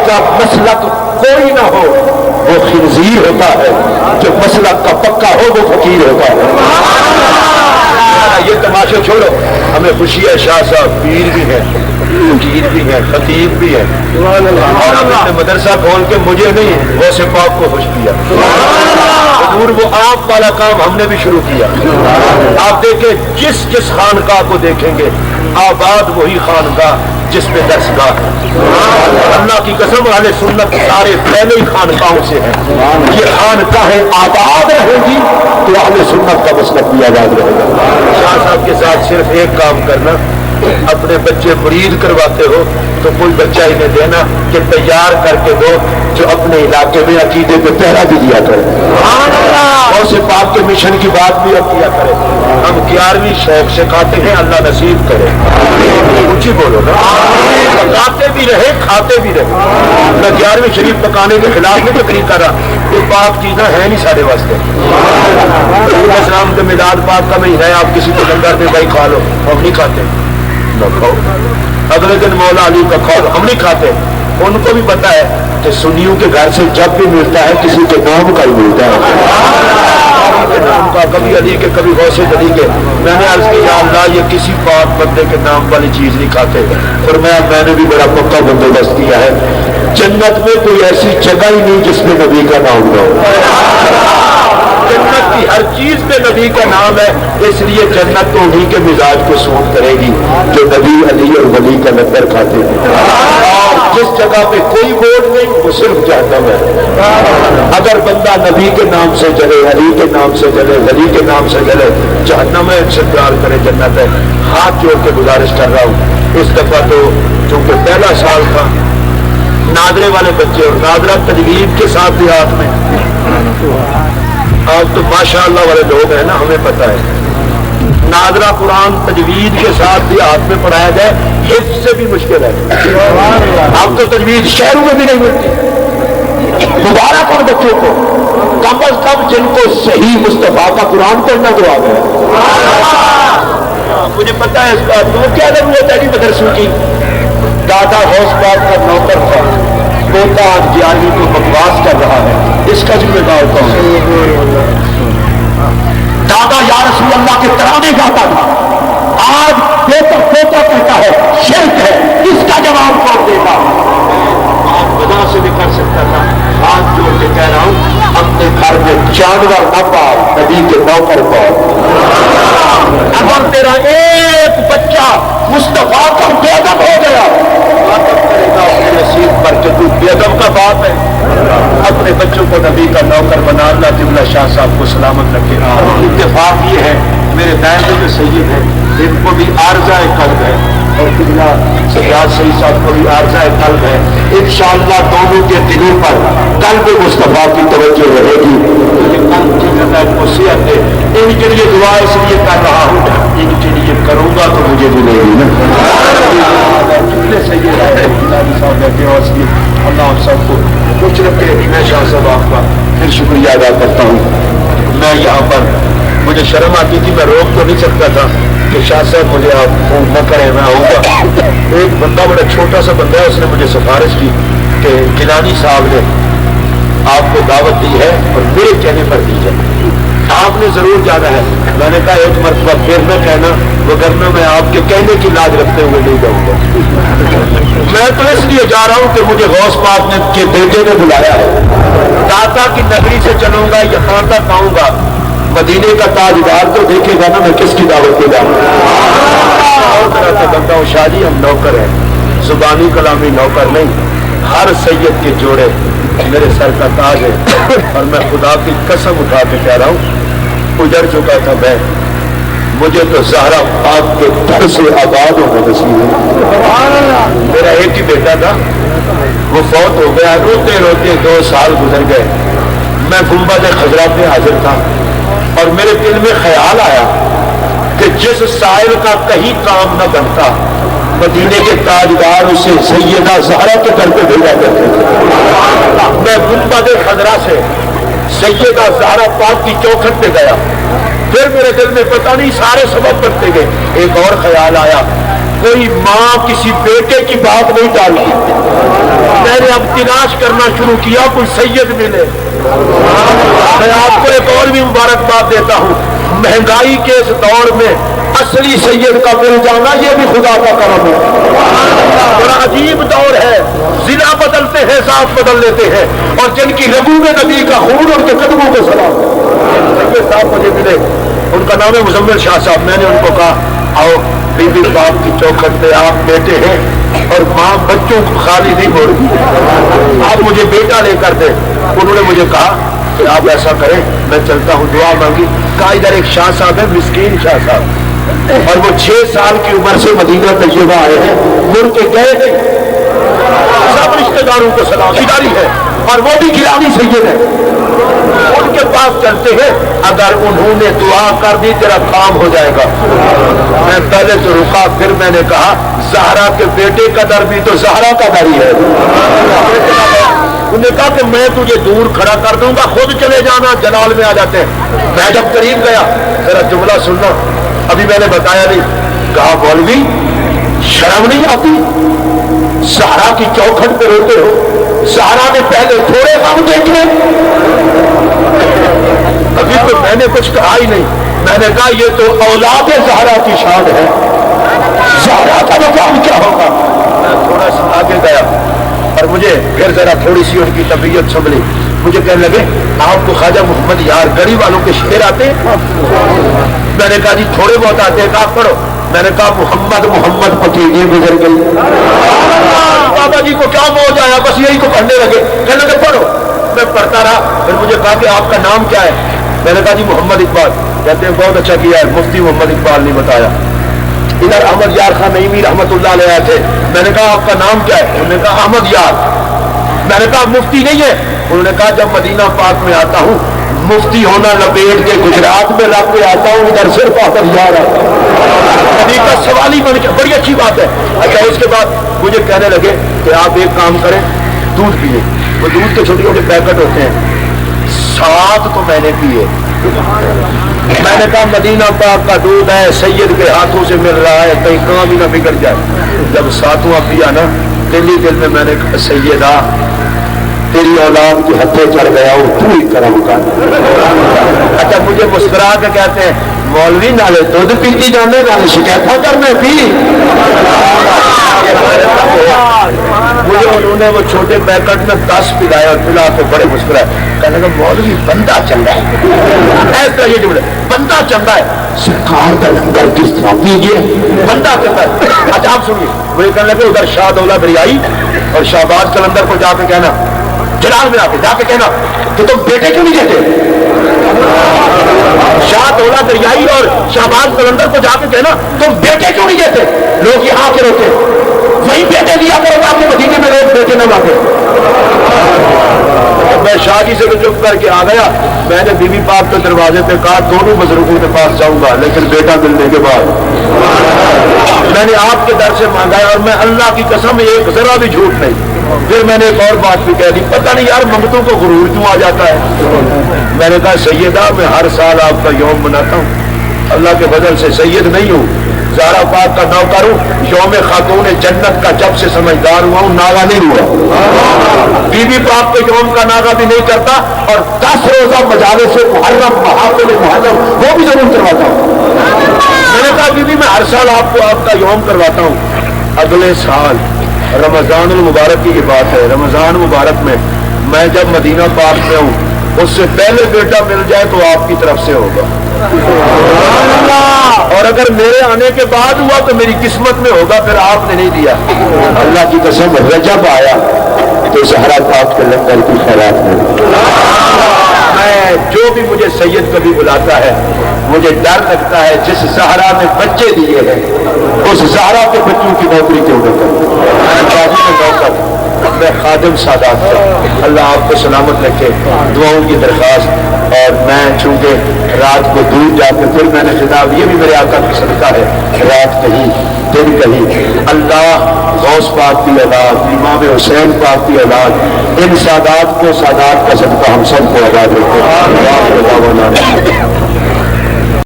کا مسلک کوئی نہ ہو وہ خنزیر ہوتا ہے، جو مسلک کا پکا ہو وہ فقیر ہوتا ہے۔ یہ تماشے چھوڑو، ہمیں خوشی ہے شاہ صاحب پیر بھی ہے، فقیر بھی ہے، خطیب بھی ہے، اور ہم نے مدرسہ کھول کے مجھے نہیں غوث پاک کو خوش کیا۔ حضور وہ آپ والا کام ہم نے بھی شروع کیا۔ آپ دیکھیں جس جس خانقاہ کو دیکھیں گے آباد وہی خانقاہ جس میں درسگاہ ہے۔ اللہ کی قسم اہل سنت سارے پہلے ہی خانقاہوں سے ہیں۔ یہ خانقاہیں آباد رہیں گی تو اہل سنت کا مسلک بھی آباد رہے گا۔ شاہ صاحب کے ساتھ صرف ایک کام کرنا، اپنے بچے مرید کرواتے ہو تو کوئی بچہ انہیں دینا کہ تیار کر کے دو جو اپنے علاقے میں عقیدے پہ پہرا بھی دیا کرے، اور سے پاک کے مشن کی بات بھی اب کیا کرے۔ ہم 11ویں شوق سے کھاتے ہیں، اللہ نصیب کرے۔ اونچی بولو نا، پکاتے بھی رہے کھاتے بھی رہے۔ میں 11ویں شریف پکانے کے خلاف نہیں تقریر کر رہا، یہ پاک چیزیں ہیں نہیں سارے واسطے۔ اسلام کے میلاد پاک کا مہینہ ہے، آپ کسی کو لنگر میں بھائی کھا لو، ہم نہیں کھاتے، نہ کھاؤ۔ اگلے دن مولا علی کا کھاؤ، ہم نہیں کھاتے۔ ان کو بھی پتا ہے کہ سنیوں کے گھر سے جب بھی ملتا ہے کسی کے نام کا ہی ملتا ہے، کے نام کا، کبھی علی کے کبھی غوث علی کے۔ میں نے عرض کیا یا اللہ یہ کسی پاک بندے کے نام والی چیز نہیں کھاتے، فرمایا میں نے بھی بڑا پکا بندوبست کیا ہے، جنت میں کوئی ایسی جگہ ہی نہیں جس میں نبی کا نام نہ ہو۔ جنت کی ہر چیز میں نبی کا نام ہے، اس لیے جنت تو انہیں کے مزاج کو سوٹ کرے گی جو نبی علی اور ولی کا لنگر کھاتے ہیں۔ اور جس جگہ پہ کوئی بورڈ نہیں وہ صرف جہنم ہے۔ اگر بندہ نبی کے نام سے جلے، علی کے نام سے جلے، ولی کے نام سے جلے، جہنم ہے، ان سے پیار کرے جنت ہے۔ ہاتھ جوڑ کے گزارش کر رہا ہوں، اس دفعہ تو چونکہ پہلا سال تھا، نادرے والے بچے اور نادرہ تجوید کے ساتھ دیہات میں، آج تو ماشاءاللہ والے لوگ ہیں نا، ہمیں پتہ ہے نادرہ قرآن تجوید کے ساتھ دیہات میں پڑھایا جائے حفظ سے بھی مشکل ہے۔ اب تو تجوید شہروں میں بھی نہیں ملتی۔ مبارک ان بچوں کو، کم از کم جن کو صحیح مصطفیٰ کا قرآن پڑھنا تو آ گیا۔ مجھے پتا ہے اس بات کو، کیا ضرورت ہے مدرسوں کی۔ دادا غوث پاک کا نوکر تھا، پوتا جیالی کو بکواس کر رہا ہے، اس کا ذمہ دار کون ہے؟ دادا یا رسول اللہ کے ترانے گاتا تھا، آج پوتا کہتا ہے شرک ہے، اس کا جواب کون دے گا؟ آپ وجہ سے بھی کر سکتا تھا۔ ہاتھ جوڑ کے کہہ رہا ہوں، اپنے گھر میں جانور نہ پاؤ، نبی کے نوکر پاؤ۔ اگر تیرا ایک بچہ مصطفیٰ کا بے ادب ہو گیا، کرے گا اپنے نصیب پر کہ تو بے ادب کا بات ہے۔ اپنے بچوں کو نبی کا نوکر بنا، اللہ جملہ شاہ صاحب کو سلامت رکھے۔ اتفاق یہ ہے میرے دائیں جو سید ہیں ان کو بھی عارضہ قلب ہے، اور قبلہ سجاد سعید صاحب کو بھی عارضہ قلب ہے۔ انشاءاللہ دونوں کے دلوں پر قلب مصطفیٰ کی توجہ رہے گی، کیونکہ قلب کی جگہ صحت ہے۔ ان کے لیے دعا اس لیے کر رہا ہوں، ان کے لیے کروں گا تو مجھے ملے گی نا۔ اللہ آپ سب کو کچھ رکھے۔ میں شاہ صاحب آپ کا پھر شکریہ ادا کرتا ہوں۔ میں یہاں پر مجھے شرم آتی تھی، میں روک تو نہیں سکتا تھا کہ شاہ صاحب مجھے آپ فون نہ کریں، میں آؤں گا۔ ایک بندہ بڑا چھوٹا سا بندہ ہے، اس نے مجھے سفارش کی کہ گیلانی صاحب نے آپ کو دعوت دی ہے اور میرے کہنے پر دی جائے، آپ نے ضرور جانا ہے۔ میں نے کہا ایک مرتبہ پھر نہ کہنا، وگرنہ میں آپ کے کہنے کی لاج رکھتے ہوئے نہیں جاؤں گا۔ میں تو اس لیے جا رہا ہوں کہ مجھے غوث پاک کے بیٹے نے بلایا ہے، داتا کی نگری سے چلوں گا، یہاں تک آؤں گا، مدینے کا تاجدار تو دیکھے گا نا میں کس کی دعوت دے جاؤں گا۔ اور طرح کا بندہ ہوں، شاہ جی ہم نوکر ہیں، زبانی کلامی نوکر نہیں، ہر سید کے جوڑے میرے سر کا تاج ہے، اور میں خدا کی قسم اٹھا کے کہہ رہا ہوں اجڑ چکا تھا میں، مجھے تو زہرا پاک کے در سے آباد ہونا نصیب ہے۔ میرا ایک ہی بیٹا تھا، وہ فوت ہو گیا، روتے روتے 2 سال گزر گئے۔ میں گنبد خضرا پہ حاضر تھا اور میرے دل میں خیال آیا کہ جس سائل کا کہیں کام نہ بنتا، مدینے کے تاجدار اسے سیدہ زہرا کے گھر پہ بھیجا کرتے تھے۔ میں گنبد خضرا سے سیدہ زہرا پاک کی چوکھٹ پہ گیا، پھر میرے دل میں پتہ نہیں سارے سبب بنتے گئے۔ ایک اور خیال آیا کوئی ماں کسی بیٹے کی بات نہیں ڈالتی. میں نے اب تلاش کرنا شروع کیا کوئی سید ملے. میں آپ کو ایک اور بھی مبارکباد دیتا ہوں. مہنگائی کے اس دور میں اصلی سید کا مل جانا یہ بھی خدا کا کرم ہے. بڑا عجیب دور ہے. ضلع بدلتے ہیں ذات بدل لیتے ہیں اور جن کی رگوں میں نبی کا خون ان کے قدموں کو سلام. سید صاحب مجھے ملے, ان کا نام ہے مزمل شاہ صاحب. میں نے ان کو کہا آؤ بی بی باپ کی چوکھٹ پہ آپ بیٹے ہیں اور ماں بچوں کو خالی نہیں ہو رہی, آپ مجھے بیٹا لے کر دیں. انہوں نے مجھے کہا کہ آپ ایسا کریں, میں چلتا ہوں. دعا مانگی. کہا ادھر ایک شاہ صاحب ہے مسکین شاہ صاحب, اور وہ 6 سال کی عمر سے مدینہ تجربہ آئے ہیں, مڑ کے گئے نہیں. سب رشتے داروں کو سلام داری ہے اور وہ بھی گرامی سید ہے. ان کے پاس چلتے ہیں, اگر انہوں نے دعا کر دی تیرا کام ہو جائے گا. میں پہلے تو رکا, پھر میں نے کہا زہرا کے بیٹے کا در بھی تو زہرا کا در ہی ہے. انہوں نے کہا کہ میں تجھے دور کھڑا کر دوں گا, خود چلے جانا, جلال میں آ جاتے ہیں. میں جب قریب گیا, ذرا جملہ سننا, ابھی میں نے بتایا نہیں. کہا مولوی شرم نہیں آتی, زہرا کی چوکھٹ پہ روتے ہو, زہرا نے پہلے تھوڑے کام دیکھے. ابھی تو میں نے کچھ کہا ہی نہیں. میں نے کہا یہ تو اولاد زہرا کی شان ہے, زہرا کا مقام کیا ہوگا. میں تھوڑا سا آگے گیا اور مجھے پھر ذرا تھوڑی سی ان کی طبیعت سنبھلی. مجھے کہنے لگے آپ کو خواجہ محمد یار گڑی والوں کے شعر آتے ہیں. میں نے کہا جی تھوڑے بہت آتے ہیں. کہا پڑھو. میں نے کہا محمد محمد پتیجے گزر گئی. بابا جی کو کیا موج آیا, بس یہی کو پڑھنے لگے. کہنے لگے پڑھو. میں پڑھتا رہا. پھر مجھے کہا کہ آپ کا نام کیا ہے. میں نے کہا جی محمد اقبال. کہتے ہیں بہت اچھا کیا ہے, مفتی محمد اقبال نہیں بتایا. ادھر احمد یار خان نعیمی رحمت اللہ علیہ آئے تھے. میں نے کہا آپ کا نام کیا ہے. انہوں نے کہا احمد یار. میں نے کہا مفتی نہیں ہے. انہوں نے کہا جب مدینہ پاک میں آتا ہوں مفتی ہونا لپیٹ کے گجرات میں رکھ کے آتا ہوں, ادھر صرف احمد یار آتا ہوں. نبی کا سوال ہی بن کے بڑی اچھی بات ہے. اچھا اس کے بعد مجھے کہنے لگے کہ آپ ایک کام کریں, دودھ پیئے. وہ دودھ کے چھوٹے چھوٹے پیکٹ ہوتے ہیں, 7 تو میں نے پیے. میں نے کہا مدینہ پاک کا دودھ ہے, سید کے ہاتھوں سے مل رہا ہے, کہیں کام ہی نہ بگڑ جائے. جب 7واں پیا نا, دل ہی دل میں میں نے کہا سیدہ تیری اولاد کے ہتھے چڑھ گیا وہ پوری کرم کر. اچھا مجھے مسکرا کے کہتے ہیں مولوی نالے دودھ پیتی جانے نالے شکایت کرنے پی. مجھے انہوں نے وہ چھوٹے پیکٹ میں 10 پلائے اور پلا کے بڑے مسکرائے. کہنے لگا مولوی بندہ چنگا ہے. ایسا یہ جملے بندہ چنگا ہے, سرکار کا لنگر کس طرح پیجیے, بندہ چنگا ہے. اچھا آپ سنیے. مجھے کہنے لگے ادھر شاہ دولہ دریائی اور شہباز قلندر کو جا کے کہنا, جلال میں آ کے جا کے کہنا کہ تم بیٹے کیوں نہیں دیتے. شاہ دولہ دریائی اور شہباز قلندر کو جا کے کہنا تم بیٹے کیوں نہیں دیتے. لوگ یہاں کے روتے وہی بیٹے دیا کرو گا, اپنے مدینے میں لوگ بیٹے نہ مانگے. میں شاہ جی سے چپ کر کے آ گیا. میں نے بی بی پاک کے دروازے پہ کہا دونوں بزرگوں کے پاس جاؤں گا لیکن بیٹا ملنے کے بعد. میں نے آپ کے در سے مانگا ہے اور میں اللہ کی قسم ایک ذرا بھی جھوٹ نہیں. پھر میں نے ایک اور بات بھی کہہ دی, پتہ نہیں یار منگتوں کو غرور کیوں آ جاتا ہے. میں نے کہا سیدہ میں ہر سال آپ کا یوم مناتا ہوں, اللہ کے بدل سے سید نہیں ہوں, زہرا پاک کا نوکر ہوں. یوم خاتون جنت کا جب سے سمجھدار ہوا ہوں ناغا نہیں ہوا. بی بی پاک کے یوم کا ناغا بھی نہیں کرتا اور 10 روزہ مجالس سے محرم محافل محرم وہ بھی ضرور کرواتا ہوں. میں نے کہا بی بی میں ہر سال آپ کو آپ کا یوم کرواتا ہوں. اگلے سال رمضان المبارک کی بات ہے, رمضان مبارک میں میں جب مدینہ پاک میں ہوں اس سے پہلے بیٹا مل جائے تو آپ کی طرف سے ہوگا, اور اگر میرے آنے کے بعد ہوا تو میری قسمت میں ہوگا, پھر آپ نے نہیں دیا. اللہ کی قسم رجب آیا تو زہرا پاک کے لنگر کی خیرات میں میں جو بھی مجھے سید کبھی بلاتا ہے مجھے ڈر لگتا ہے جس زہرا نے بچے دیے ہیں اس زہرا کے بچوں کی نوکری کیوں نہ کروں. میں خادم سادات کا اللہ آپ کو سلامت رکھے, دعاؤں کی درخواست. اور میں چونکہ رات کو دور جا کے پھر میں نے خطاب, یہ بھی میرے آقا کی صدقہ ہے, رات کہیں دن کہیں اللہ غوث پاک کی اولاد, امام حسین پاک کی اولاد, ان سادات کو سادات کا صدقہ ہم سب کو آباد رکھے.